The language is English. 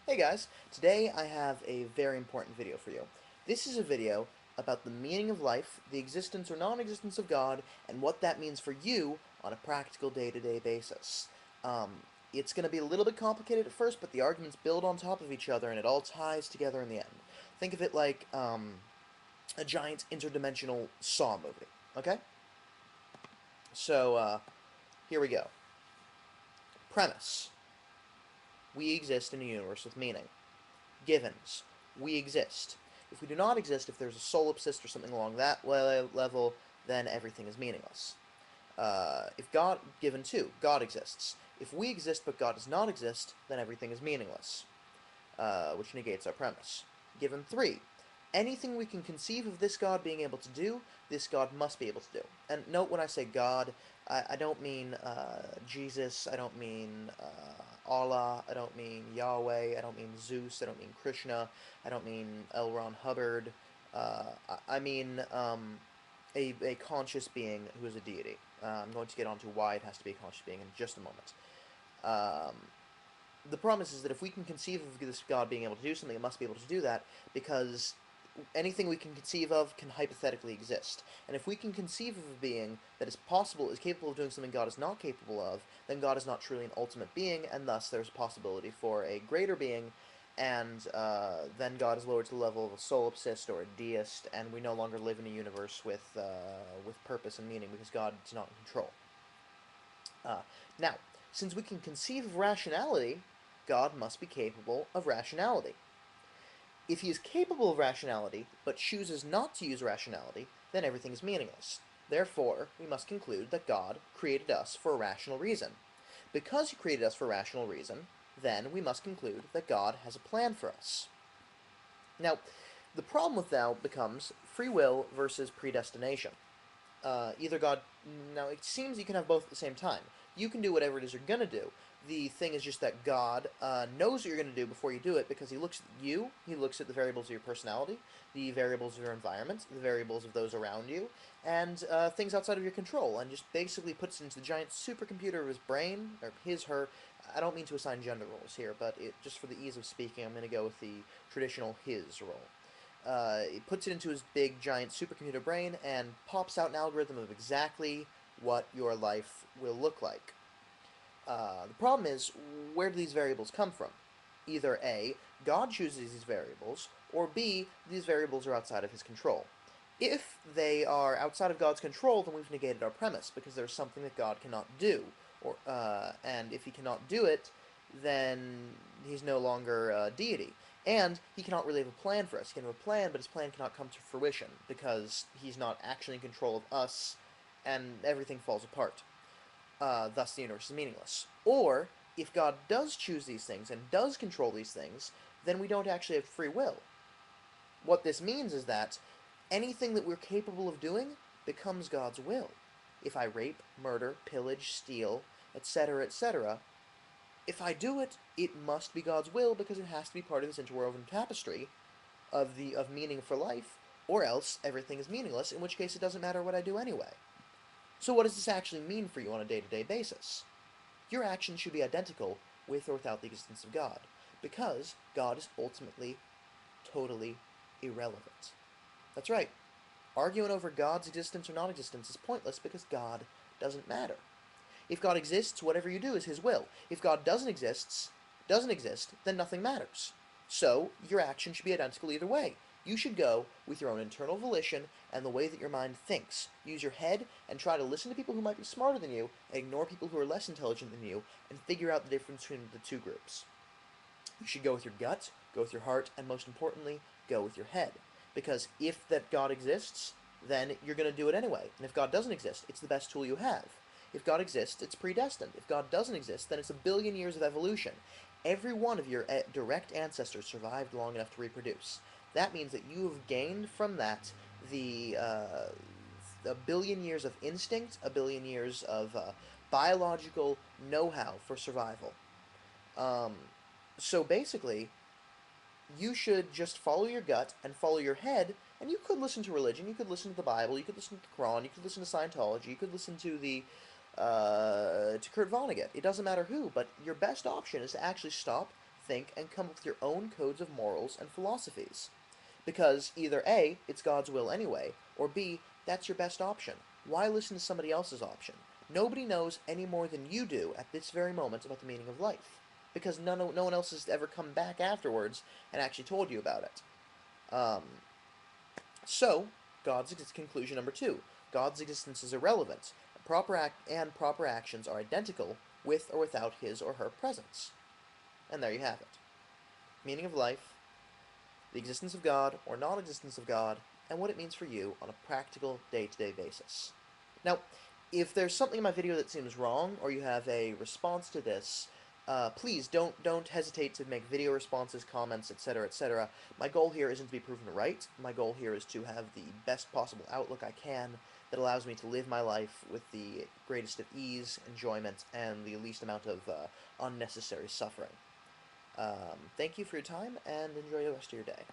Hey guys, today I have a very important video for you. This is a video about the meaning of life, the existence or non-existence of God, and what that means for you on a practical day-to-day basis. It's going to be a little bit complicated at first, but the arguments build on top of each other and it all ties together in the end. Think of it like a giant interdimensional Saw movie, okay? So, here we go. Premise. We exist in a universe with meaning. Givens. We exist. If we do not exist, if there's a solipsist or something along that level, then everything is meaningless. If God, given 2, God exists. If we exist but God does not exist, then everything is meaningless, which negates our premise. Given 3, anything we can conceive of this God being able to do, this God must be able to do. And note when I say God, I don't mean Jesus, I don't mean Allah, I don't mean Yahweh, I don't mean Zeus, I don't mean Krishna, I don't mean L. Ron Hubbard. I mean a conscious being who is a deity. I'm going to get onto why it has to be a conscious being in just a moment. Um, the problem is that if we can conceive of this God being able to do something, it must be able to do that because anything we can conceive of can hypothetically exist. And if we can conceive of a being that is possible, is capable of doing something God is not capable of, then God is not truly an ultimate being, and thus there's a possibility for a greater being, and then God is lowered to the level of a solipsist or a deist, and we no longer live in a universe with purpose and meaning because God is not in control. Now, since we can conceive of rationality, God must be capable of rationality. If he is capable of rationality, but chooses not to use rationality, then everything is meaningless. Therefore, we must conclude that God created us for a rational reason. Because he created us for a rational reason, then we must conclude that God has a plan for us. Now, the problem with that becomes free will versus predestination. Either God... Now, it seems you can have both at the same time. You can do whatever it is you're going to do. The thing is just that God knows what you're going to do before you do it because he looks at you, he looks at the variables of your personality, the variables of your environment, the variables of those around you, and things outside of your control, and just basically puts it into the giant supercomputer of his brain, or his, her. I don't mean to assign gender roles here, but just for the ease of speaking, I'm going to go with the traditional his role. It puts it into his big, giant supercomputer brain and pops out an algorithm of exactly what your life will look like. The problem is, where do these variables come from? Either A, God chooses these variables, or B, these variables are outside of his control. If they are outside of God's control, then we've negated our premise, because there's something that God cannot do. And if he cannot do it, then he's no longer a deity. And he cannot really have a plan for us. He can have a plan, but his plan cannot come to fruition, because he's not actually in control of us, and everything falls apart. Thus the universe is meaningless. Or, if God does choose these things and does control these things, then we don't actually have free will. What this means is that anything that we're capable of doing becomes God's will. If I rape, murder, pillage, steal, etc., etc., if I do it, it must be God's will because it has to be part of this interwoven tapestry of meaning for life, or else everything is meaningless, in which case it doesn't matter what I do anyway. So what does this actually mean for you on a day-to-day basis? Your actions should be identical with or without the existence of God, because God is ultimately totally irrelevant. That's right. Arguing over God's existence or non-existence is pointless because God doesn't matter. If God exists, whatever you do is his will. If God doesn't exist, then nothing matters. So, your action should be identical either way. You should go with your own internal volition and the way that your mind thinks. Use your head and try to listen to people who might be smarter than you, and ignore people who are less intelligent than you, and figure out the difference between the two groups. You should go with your gut, go with your heart, and most importantly, go with your head. Because if that God exists, then you're going to do it anyway. And if God doesn't exist, it's the best tool you have. If God exists, it's predestined. If God doesn't exist, then it's a billion years of evolution. Every one of your direct ancestors survived long enough to reproduce. That means that you have gained from that a billion years of instinct, a billion years of biological know-how for survival. Um, so basically, you should just follow your gut and follow your head, and you could listen to religion, you could listen to the Bible, you could listen to the Quran, you could listen to Scientology, you could listen to to Kurt Vonnegut. It doesn't matter who, but your best option is to actually stop, think, and come up with your own codes of morals and philosophies. Because either A, it's God's will anyway, or B, that's your best option. Why listen to somebody else's option? Nobody knows any more than you do at this very moment about the meaning of life. Because no one else has ever come back afterwards and actually told you about it. Um, so, conclusion number 2. God's existence is irrelevant. Proper actions are identical with or without his or her presence. And there you have it. Meaning of life, the existence of God or non-existence of God, and what it means for you on a practical day-to-day basis. Now, if there's something in my video that seems wrong, or you have a response to this, please don't hesitate to make video responses, comments, etc., etc. My goal here isn't to be proven right. My goal here is to have the best possible outlook I can that allows me to live my life with the greatest of ease, enjoyment, and the least amount of unnecessary suffering. Thank you for your time, and enjoy the rest of your day.